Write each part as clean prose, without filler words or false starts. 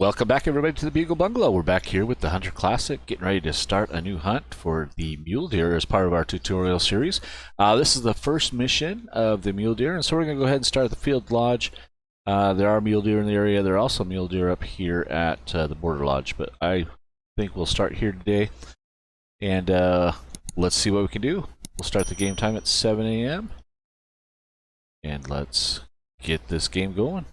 Welcome back, everybody, to the Bugle Bungalow. We're back here with the Hunter Classic, getting ready to start a new hunt for the mule deer as part of our tutorial series. This is the first mission of the mule deer, and so we're going to go ahead and start at the field lodge. There are mule deer in the area. There are also mule deer up here at the border lodge, but I think we'll start here today, and let's see what we can do. We'll start the game time at 7 a.m., and let's get this game going.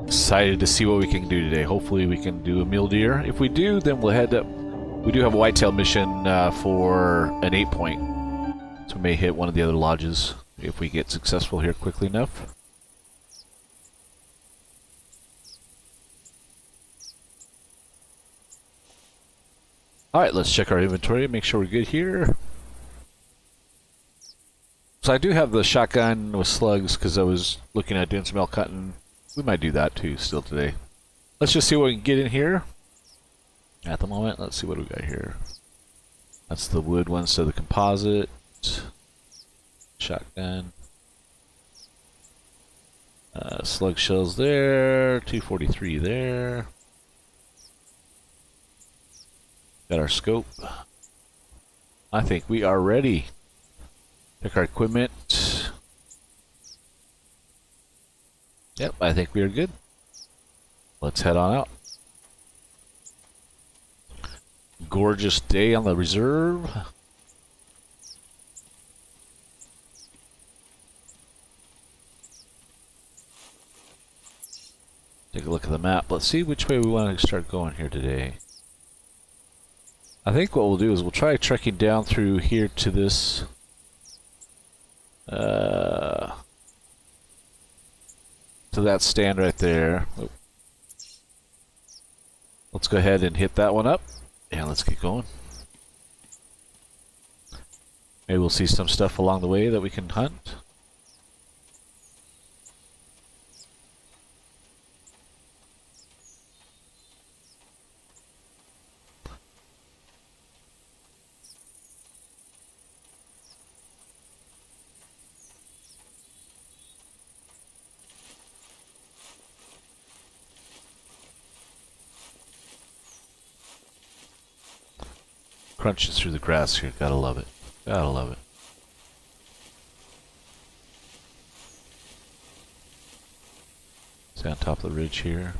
Excited to see what we can do today. Hopefully we can do a mule deer. If we do, then we'll head up. We do have a whitetail mission for an 8-point, so we may hit one of the other lodges if we get successful here quickly enough. Alright, let's check our inventory, make sure we're good here. So I do have the shotgun with slugs because I was looking at doing some elk hunting. We might do that too still today. Let's just see what we can get in here. At the moment, let's see what we got here. That's the wood one, so the composite. Shotgun. Slug shells there. 243 there. Got our scope. I think we are ready. Pick our equipment. Yep, I think we are good. Let's head on out. Gorgeous day on the reserve. Take a look at the map. Let's see which way we want to start going here today. I think what we'll do is we'll try trekking down through here to this to that stand right there. Oh. Let's go ahead and hit that one up, and let's get going. Maybe we'll see some stuff along the way that we can hunt. Crunches through the grass here. Gotta love it. Gotta love it. Stay on top of the ridge here.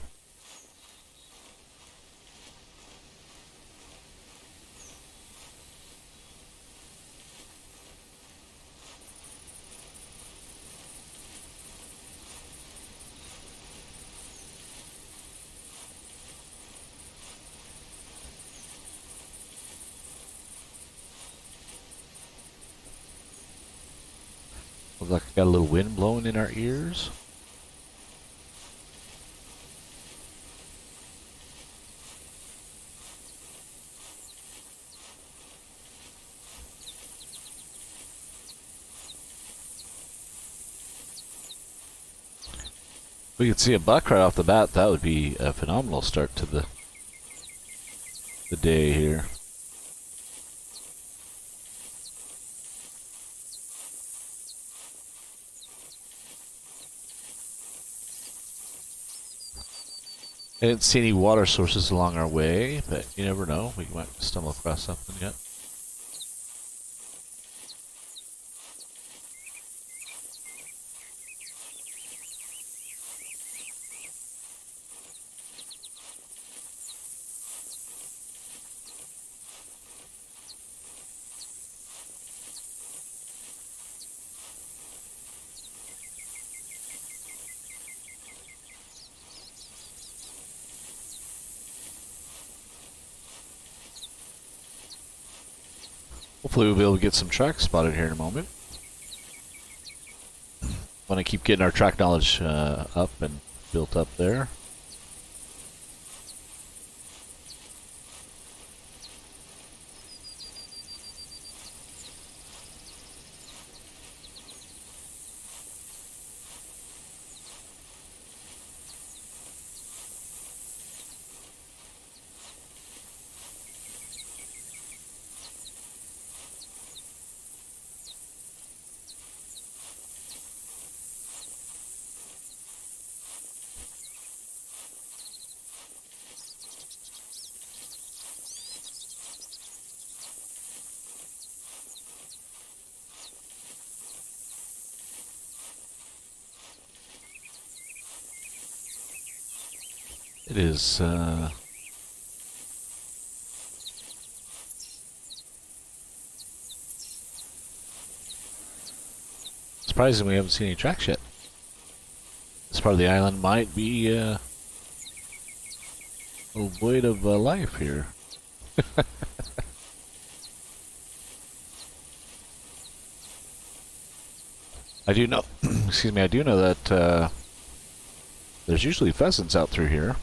Looks like we got a little wind blowing in our ears. We could see a buck right off the bat. That would be a phenomenal start to the day here. I didn't see any water sources along our way, but you never know. We might stumble across something yet. Hopefully we'll be able to get some tracks spotted here in a moment. Want to keep getting our track knowledge up and built up there. It is surprising we haven't seen any tracks yet. This part of the island might be void of life here. I do know, excuse me, I do know that there's usually pheasants out through here.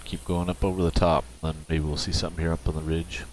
Keep going up over the top, then maybe we'll see something here up on the ridge.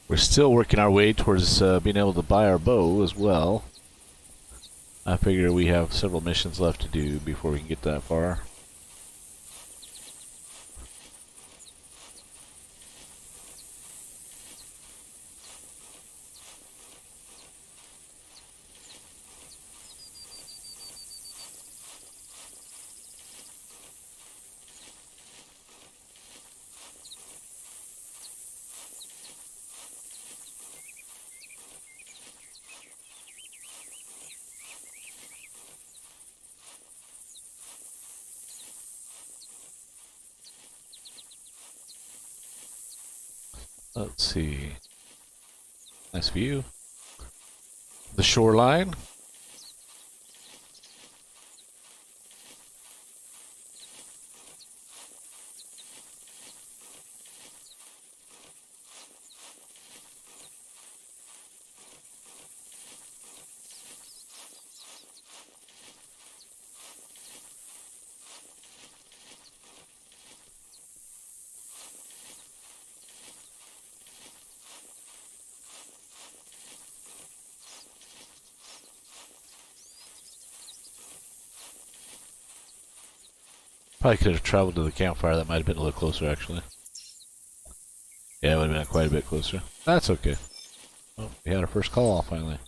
We're still working our way towards being able to buy our bow as well. I figure we have several missions left to do before we can get that far. Let's see. Nice view. The shoreline. Probably could have traveled to the campfire. That might have been a little closer, actually. Yeah, it would have been quite a bit closer. That's okay. Oh, we had our first call finally.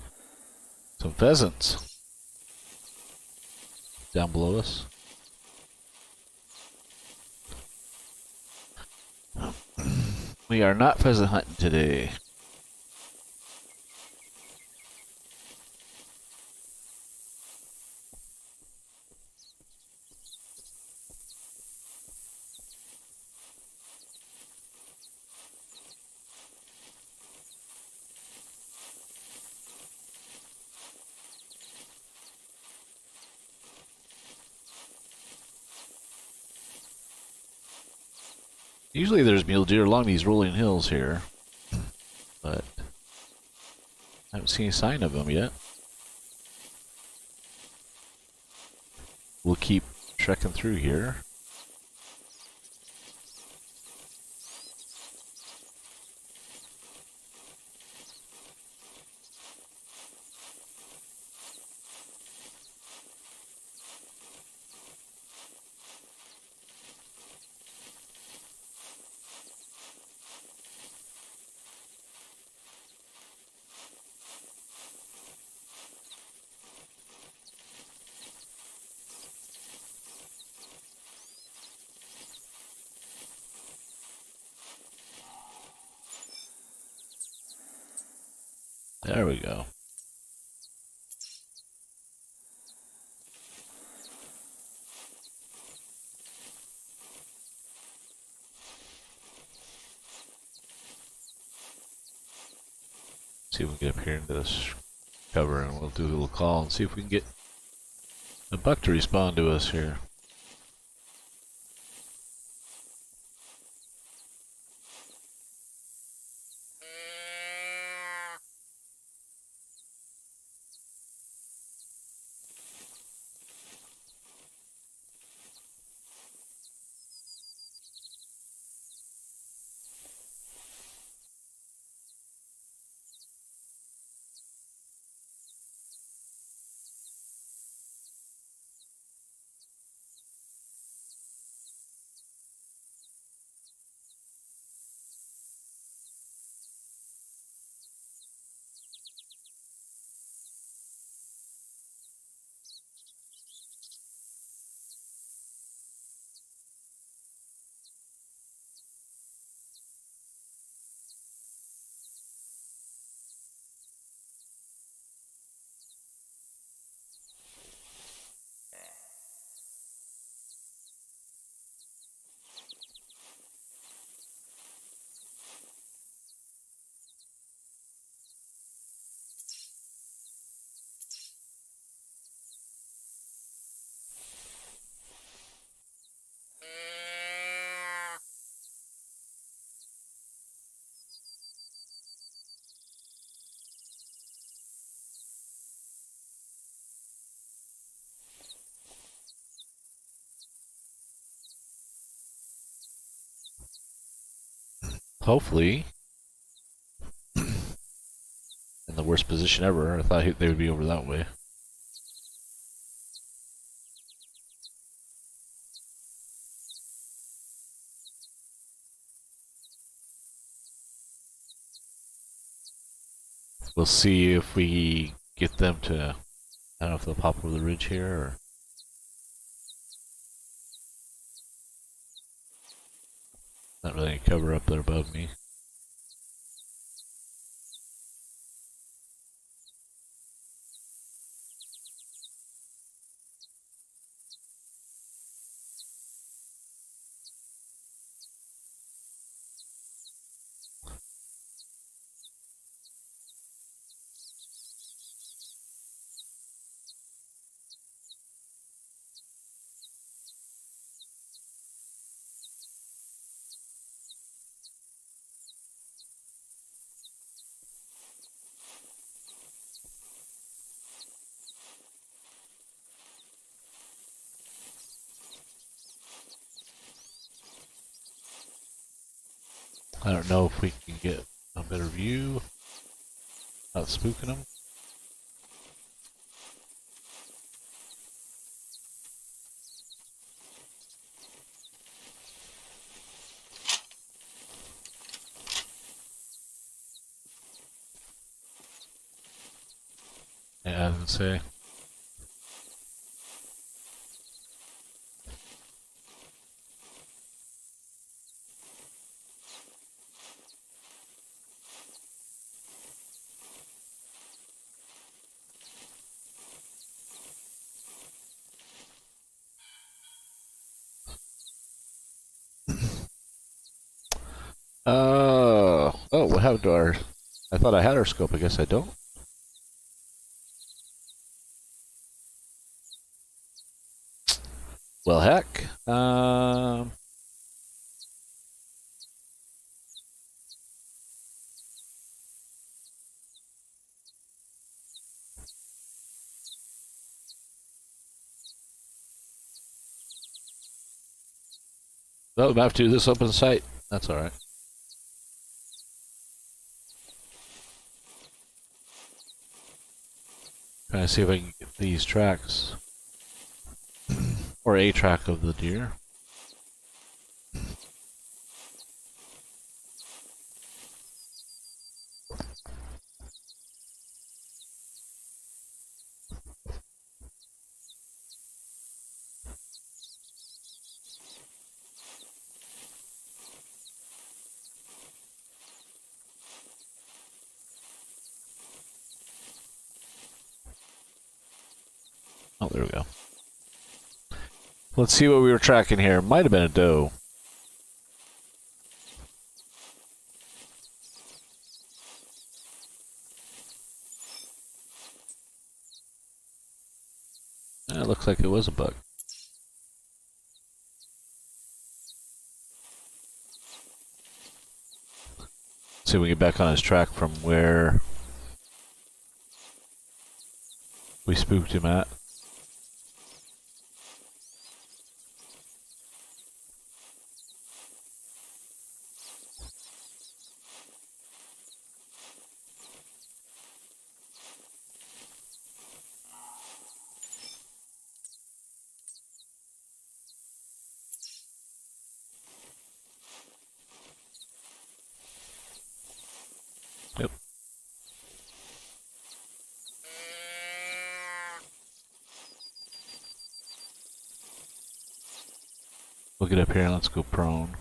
Some pheasants down below us. We are not pheasant hunting today. Usually there's mule deer along these rolling hills here, but I haven't seen a sign of them yet. We'll keep trekking through here. There we go. See if we can get up here into this cover and we'll do a little call and see if we can get a buck to respond to us here. Hopefully, in the worst position ever. I thought they would be over that way. We'll see if we get them to, I don't know if they'll pop over the ridge here or... Not really any cover up there above me. I don't know if we can get a better view without spooking them. Yeah, I didn't say. Oh, what happened to our... I thought I had our scope, I guess I don't. Well, heck. Well, we have to do this open site. That's alright. Trying to see if I can get these tracks. Or a track of the deer. Oh, there we go. Let's see what we were tracking here. Might have been a doe. It looks like it was a buck. See if we get back on his track from where we spooked him at. Yep. We'll get up here and let's go prone.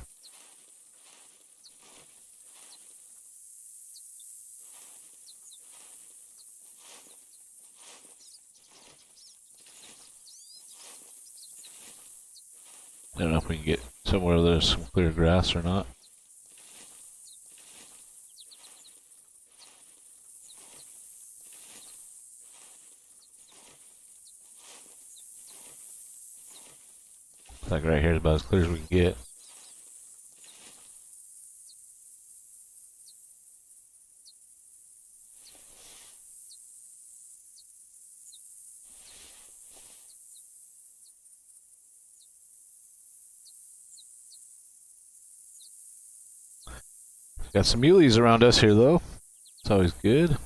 I don't know if we can get somewhere where there's some clear grass or not. Looks like right here is about as clear as we can get. Got some muleys around us here though. It's always good.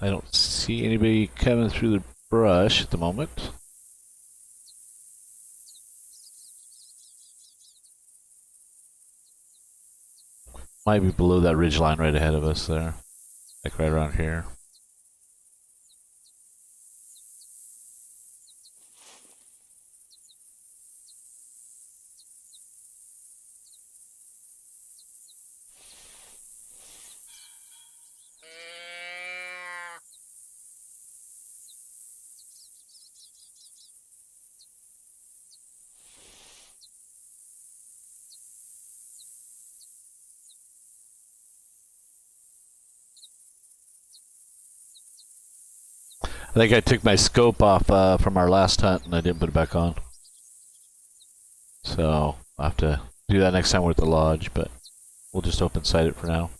I don't see anybody coming through the brush at the moment. Might be below that ridge line right ahead of us there. Like right around here. I think I took my scope off from our last hunt and I didn't put it back on. So I'll have to do that next time we're at the lodge, but we'll just open sight it for now.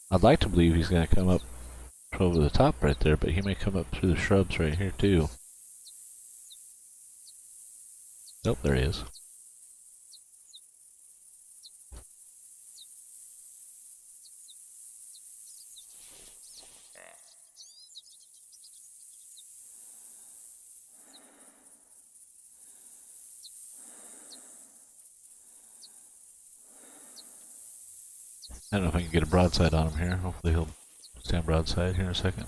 I'd like to believe he's going to come up over the top right there, but he may come up through the shrubs right here too. Nope, there he is. I don't know if I can get a broadside on him here. Hopefully he'll stand broadside here in a second.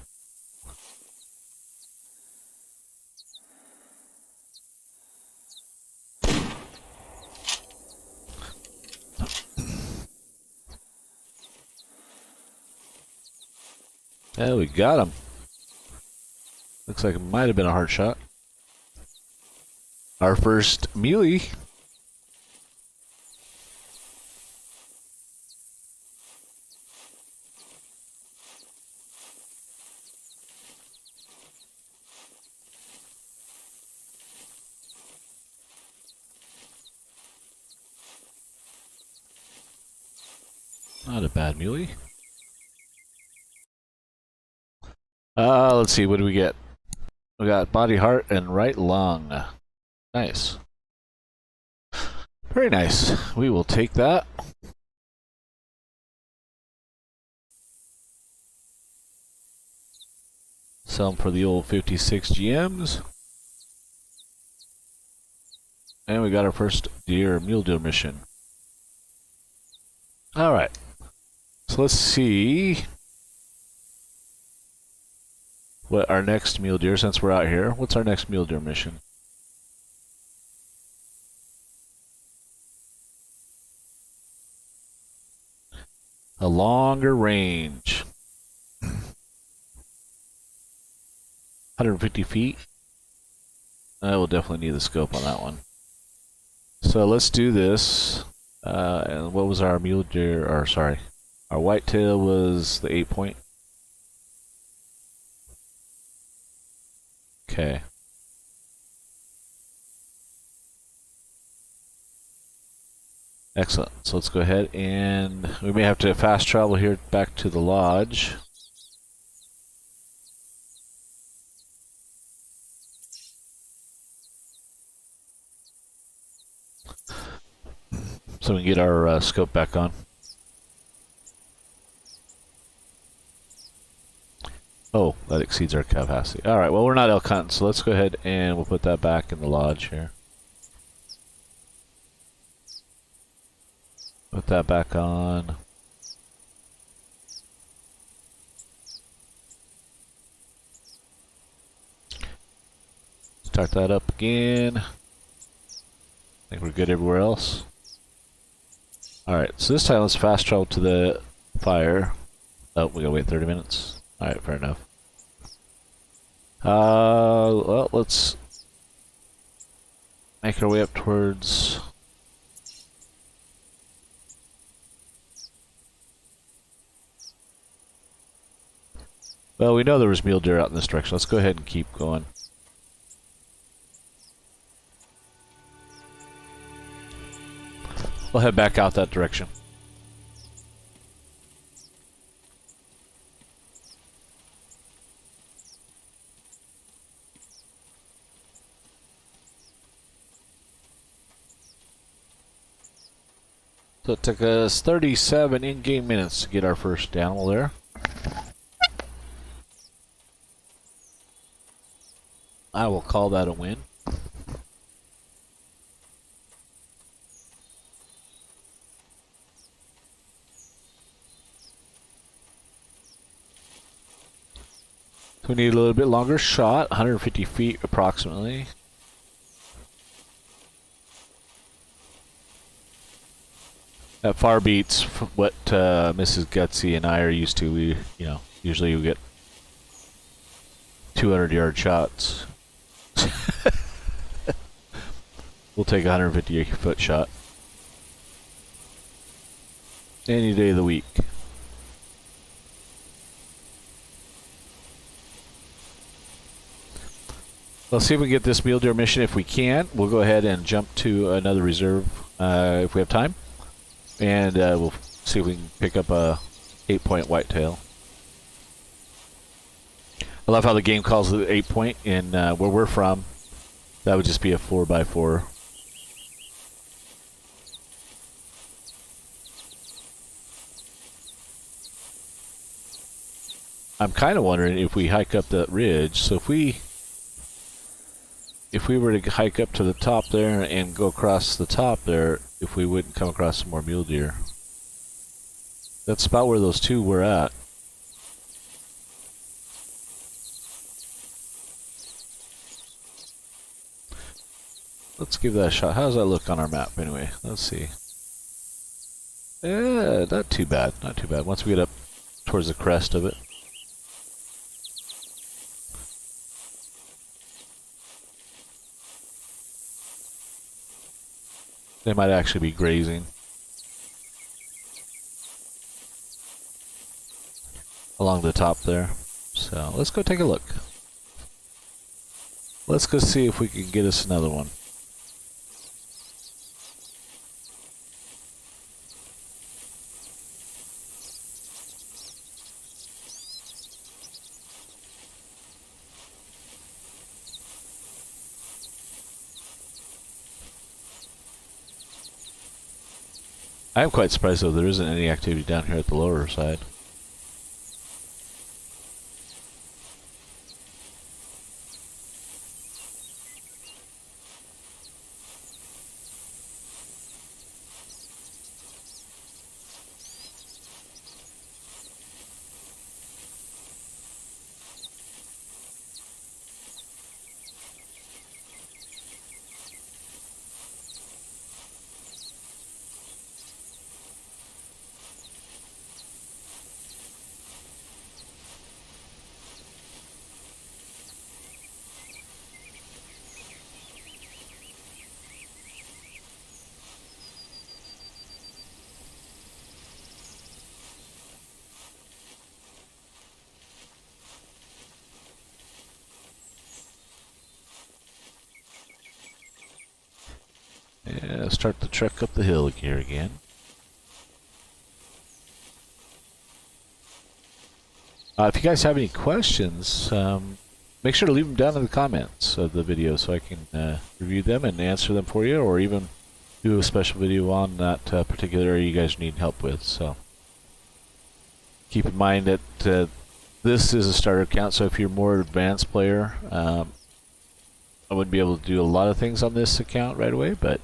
Yeah, we got him. Looks like it might have been a hard shot. Our first muley. Not a bad muley. Let's see, what do we get? We got body, heart, and right lung. Nice. Very nice. We will take that. Sell them for the old 56 GMs. And we got our first mule deer mission. Alright. So let's see what our next mule deer, since we're out here, what's our next mule deer mission? A longer range. 150 feet. I will definitely need the scope on that one. So let's do this. And what was our mule deer, or sorry, our whitetail was the 8-point. Okay. Excellent. So let's go ahead and we may have to fast travel here back to the lodge. So we can get our scope back on. Oh, that exceeds our capacity. Alright, well we're not elk hunting, so let's go ahead and we'll put that back in the lodge here. Put that back on. Start that up again. I think we're good everywhere else. Alright, so this time let's fast travel to the fire. Oh, we gotta wait 30 minutes. Alright, fair enough. Well, let's make our way up towards... Well, we know there was mule deer out in this direction. Let's go ahead and keep going. We'll head back out that direction. So it took us 37 in-game minutes to get our first animal there. I will call that a win. We need a little bit longer shot, 150 feet approximately. That far beats what Mrs. Gutsy and I are used to. We, usually we get 200-yard shots. We'll take a 150-foot shot any day of the week. Let's see if we can get this mule deer mission. If we can, we'll go ahead and jump to another reserve if we have time. And we'll see if we can pick up a 8-point whitetail. I love how the game calls it 8-point. In where we're from, that would just be a 4x4. I'm kind of wondering if we hike up that ridge. So if we were to hike up to the top there and go across the top there, if we wouldn't come across some more mule deer. That's about where those two were at. Let's give that a shot. How does that look on our map anyway? Let's see. Yeah, not too bad. Not too bad. Once we get up towards the crest of it. They might actually be grazing along the top there. So let's go take a look. Let's go see if we can get us another one. I am quite surprised though there isn't any activity down here at the lower side. Yeah, start the trek up the hill here again. If you guys have any questions, make sure to leave them down in the comments of the video so I can review them and answer them for you, or even do a special video on that particular area you guys need help with. So keep in mind that this is a starter account, so if you're a more advanced player, I wouldn't be able to do a lot of things on this account right away, but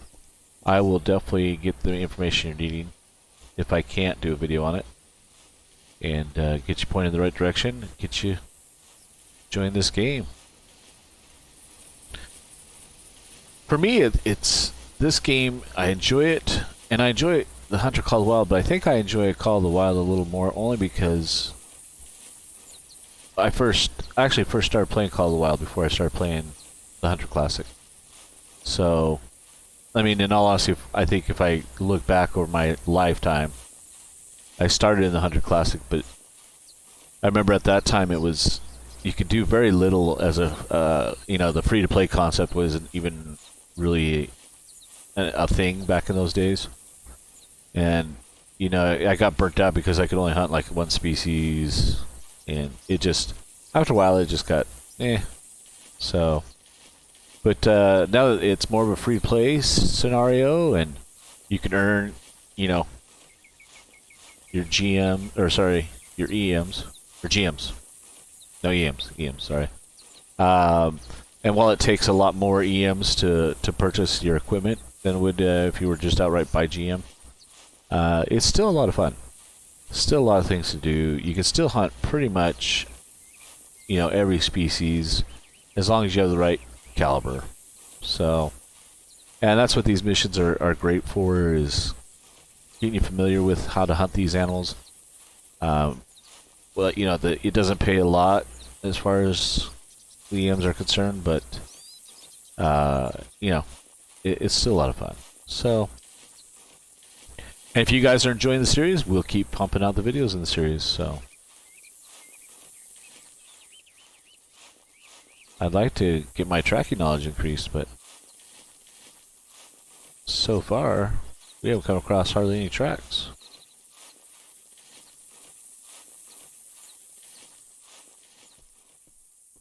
I will definitely get the information you're needing if I can't do a video on it, and get you pointed in the right direction and get you join this game. For me, it's this game. I enjoy it, and I enjoy the Hunter Call of the Wild, but I think I enjoy Call of the Wild a little more only because I actually first started playing Call of the Wild before I started playing the Hunter Classic. So, I mean, in all honesty, I think if I look back over my lifetime, I started in the Hunter Classic, but I remember at that time you could do very little as a, the free-to-play concept wasn't even really a thing back in those days. And, I got burnt out because I could only hunt like one species, and it just, after a while, it just got, So, but now that it's more of a free-play scenario, and you can earn, your your EMs, or GMs. No, EMs, sorry. And while it takes a lot more EMs to purchase your equipment than it would if you were just outright buy GM, it's still a lot of fun. Still a lot of things to do. You can still hunt pretty much, every species as long as you have the right caliber. So, and that's what these missions are great for, is getting you familiar with how to hunt these animals. Well, it doesn't pay a lot as far as the EMs are concerned, but it's still a lot of fun. So, and if you guys are enjoying the series, we'll keep pumping out the videos in the series. So, I'd like to get my tracking knowledge increased, but so far we haven't come across hardly any tracks.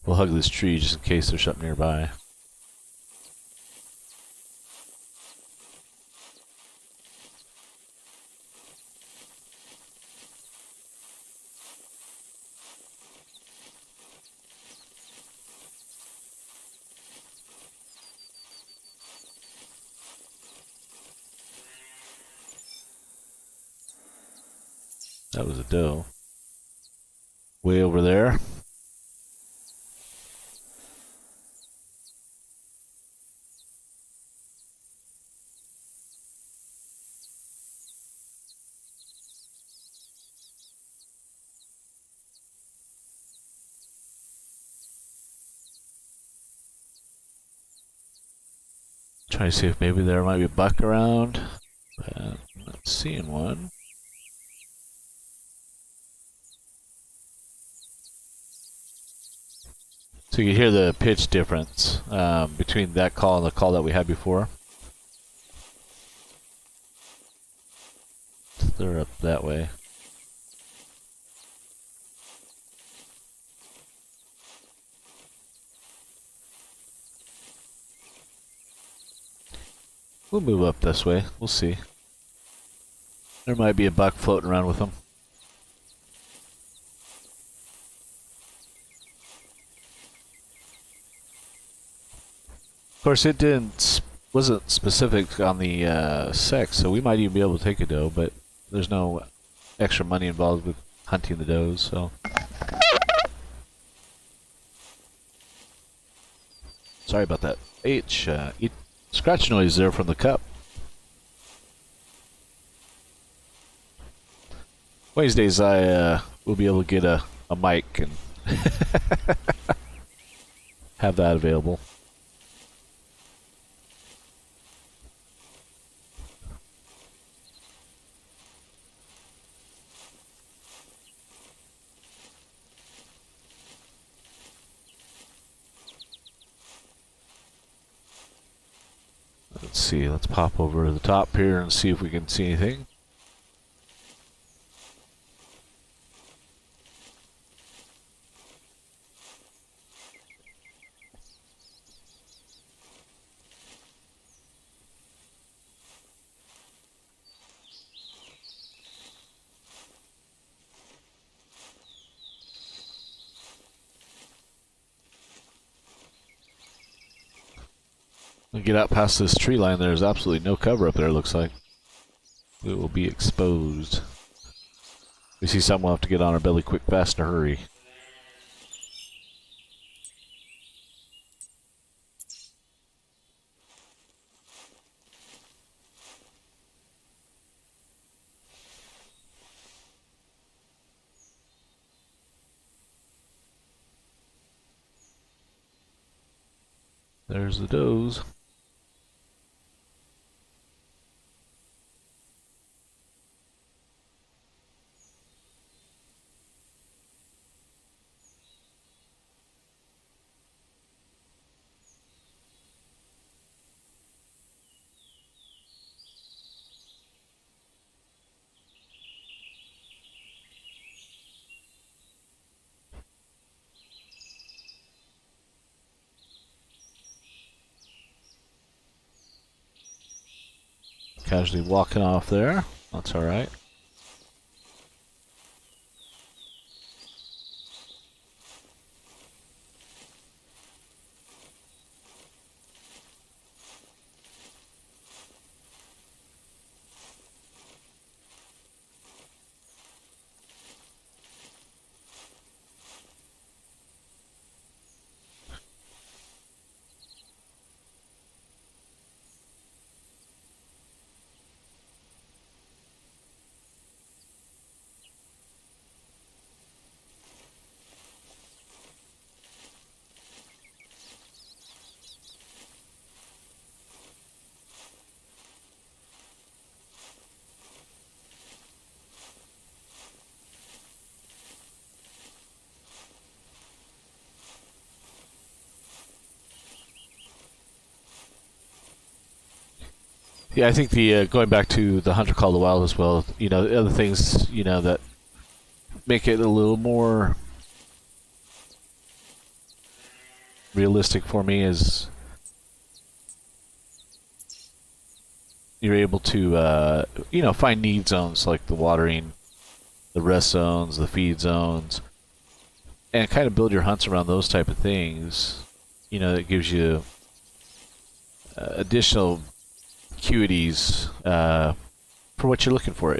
We'll hug this tree just in case there's something nearby. That was a doe. Way over there. Trying to see if maybe there might be a buck around, but I'm not seeing one. So you can hear the pitch difference between that call and the call that we had before. They're up that way. We'll move up this way. We'll see. There might be a buck floating around with them. Of course, it wasn't specific on the sex, so we might even be able to take a doe, but there's no extra money involved with hunting the does, so. Sorry about that. Scratch noise there from the cup. Wednesdays I will be able to get a mic and have that available. Let's see, let's pop over to the top here and see if we can see anything. Get out past this tree line, there's absolutely no cover up there, looks like. We will be exposed. We see something, we'll have to get on our belly quick, fast, and hurry. There's the does. Casually walking off there. That's alright. Yeah, I think the going back to the Hunter Call of the Wild as well, you know, the other things, you know, that make it a little more realistic for me is you're able to, you know, find need zones like the watering, the rest zones, the feed zones, and kind of build your hunts around those type of things. You know, that gives you additional acuities for what you're looking for.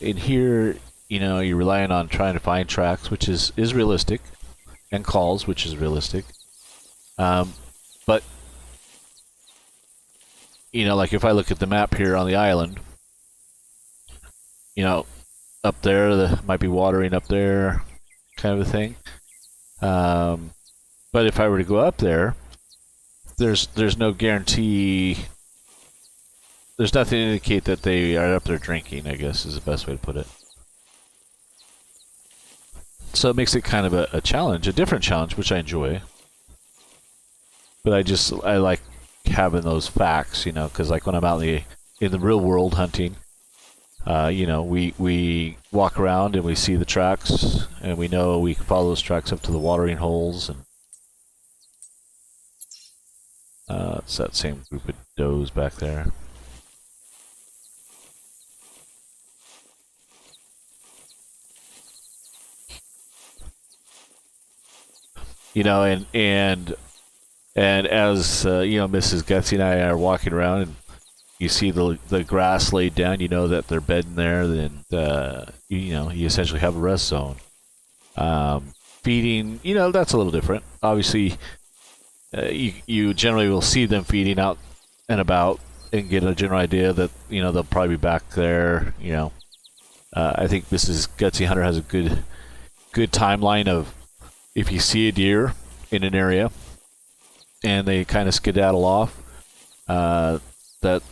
In here, you know, you're relying on trying to find tracks, which is realistic, and calls, which is realistic. But you know, like if I look at the map here on the island, you know, up there, there might be watering up there, kind of a thing. But if I were to go up there, there's no guarantee. There's nothing to indicate that they are up there drinking, I guess is the best way to put it. So it makes it kind of a challenge, a different challenge, which I enjoy. But I like having those facts, you know, because like when I'm out in the real world hunting, you know, we walk around and we see the tracks, and we know we can follow those tracks up to the watering holes, and it's that same group of does back there. You know, and as you know, Mrs. Gutsy and I are walking around, and you see the grass laid down, you know that they're bedding there. Then you know you essentially have a rest zone. Feeding, you know, that's a little different. Obviously, you generally will see them feeding out and about, and get a general idea that you know they'll probably be back there. You know, I think Mrs. GutsyHunter has a good timeline of if you see a deer in an area and they kind of skedaddle off, that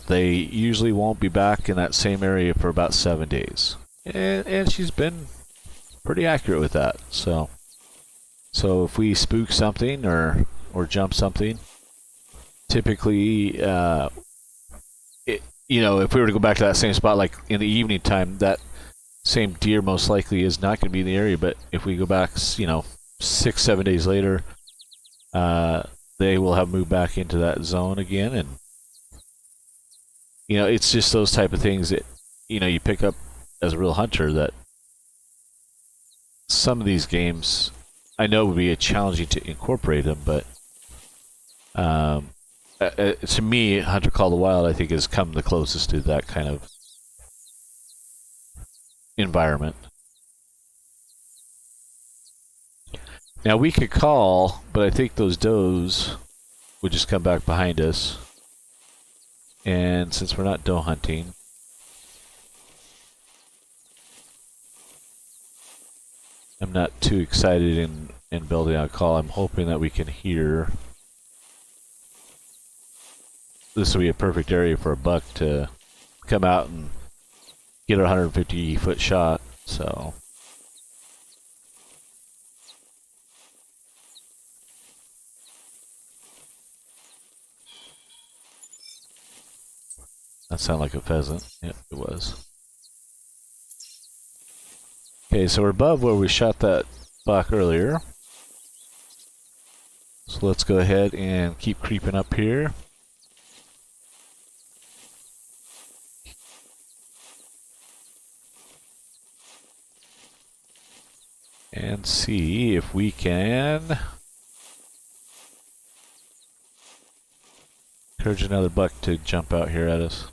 they usually won't be back in that same area for about 7 days. And she's been pretty accurate with that. So if we spook something or jump something, typically, you know, if we were to go back to that same spot, like in the evening time, that same deer most likely is not going to be in the area. But if we go back, you know, 6, 7 days later, they will have moved back into that zone again, and you know, it's just those type of things that you know you pick up as a real hunter, that some of these games I know would be challenging to incorporate them, but to me, Hunter Call the Wild, I think, has come the closest to that kind of environment. Now we could call, but I think those does would just come back behind us. And since we're not doe hunting, I'm not too excited in building out a call. I'm hoping that we can hear. This will be a perfect area for a buck to come out and get a 150-foot shot. So that sounded like a pheasant. Yep, it was. Okay, so we're above where we shot that buck earlier. So let's go ahead and keep creeping up here. And see if we can encourage another buck to jump out here at us.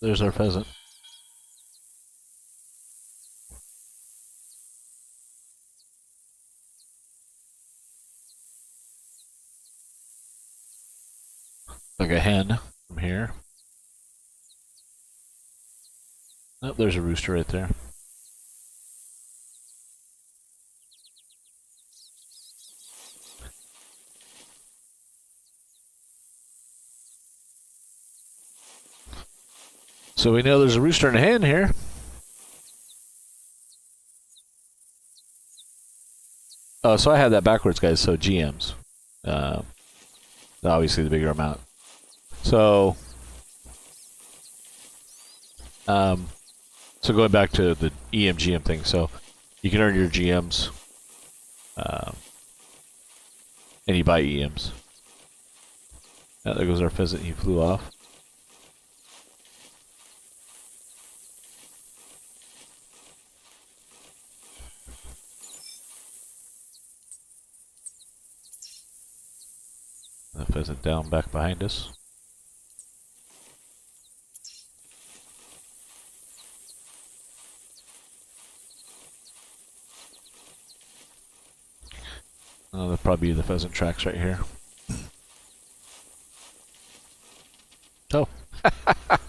There's our pheasant. Like a hen from here. Oh, there's a rooster right there. So we know there's a rooster and a hen here. Oh, so I had that backwards, guys. So GMs. Obviously the bigger amount. So, so going back to the EM-GM thing. So you can earn your GMs, and you buy EMs. Oh, there goes our pheasant. He flew off. The pheasant down back behind us. Oh, that'll probably be the pheasant tracks right here. Oh. I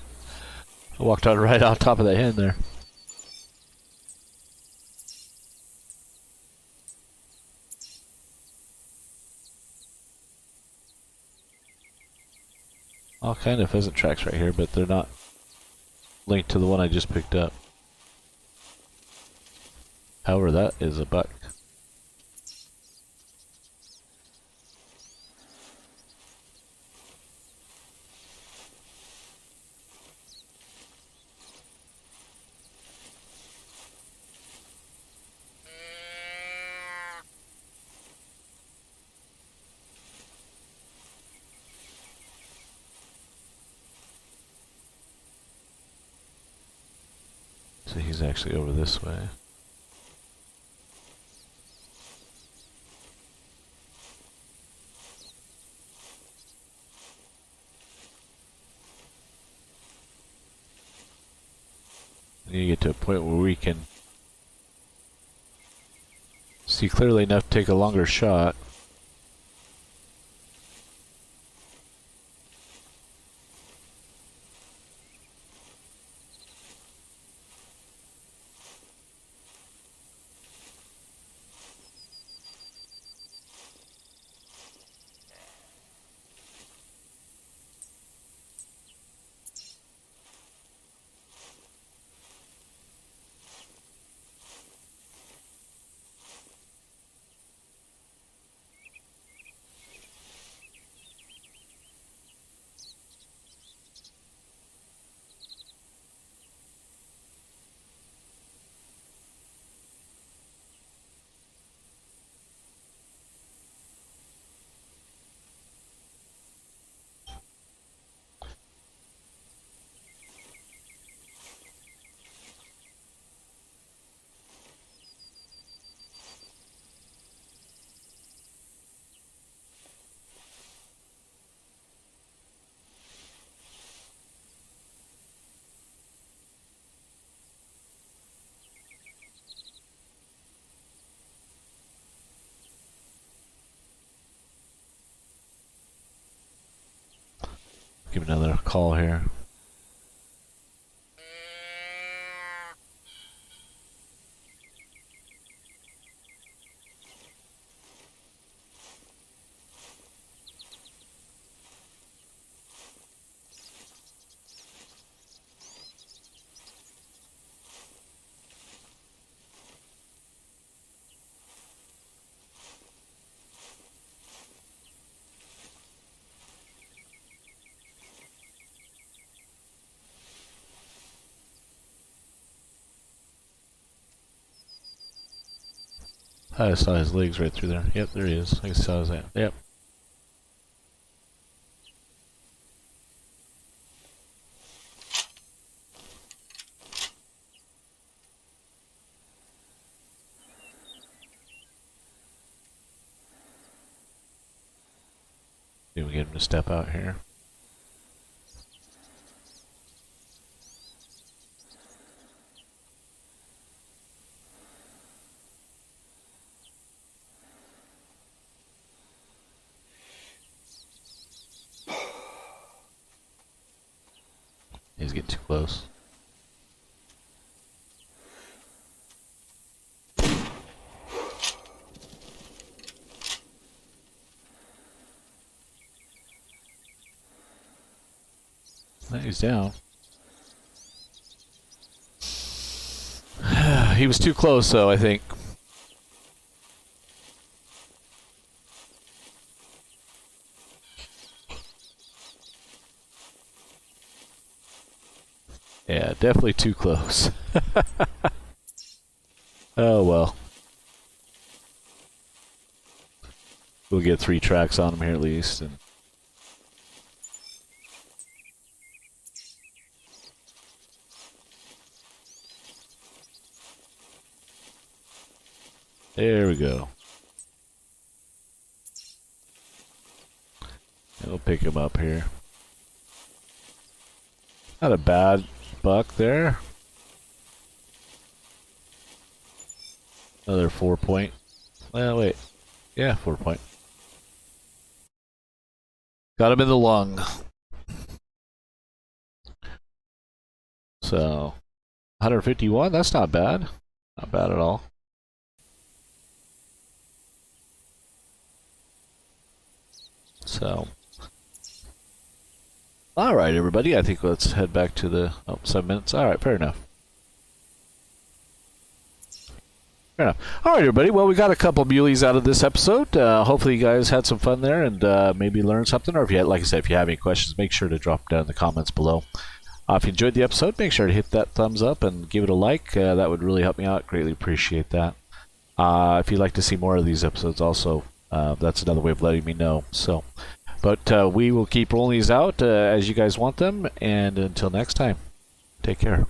walked out right on top of that hen there. all kind of pheasant tracks right here, but they're not linked to the one I just picked up. However, that is a buck. So he's actually over this way. You get to a point where we can see clearly enough to take a longer shot. Give another call here. I saw his legs right through there. Yep, there he is. I saw his hand. Yep. See if we get him to step out here. He's getting too close. He's down. He was too close, though, I think. Yeah, definitely too close. Oh well. We'll get 3 tracks on him here at least. And there we go. And we'll pick him up here. Not a bad buck there. Another 4 point. Well, wait. Yeah, 4 point. Got him in the lung. So, 151, that's not bad. Not bad at all. So, All right, everybody. I think let's head back to the 7 minutes. All right, fair enough. Fair enough. All right, everybody. Well, we got a couple muleys out of this episode. Hopefully, you guys had some fun there and maybe learned something. Or if you had, like I said, if you have any questions, make sure to drop down in the comments below. If you enjoyed the episode, make sure to hit that thumbs up and give it a like. That would really help me out. Greatly appreciate that. If you'd like to see more of these episodes, also, that's another way of letting me know. So, but we will keep rolling these out as you guys want them. And until next time, take care.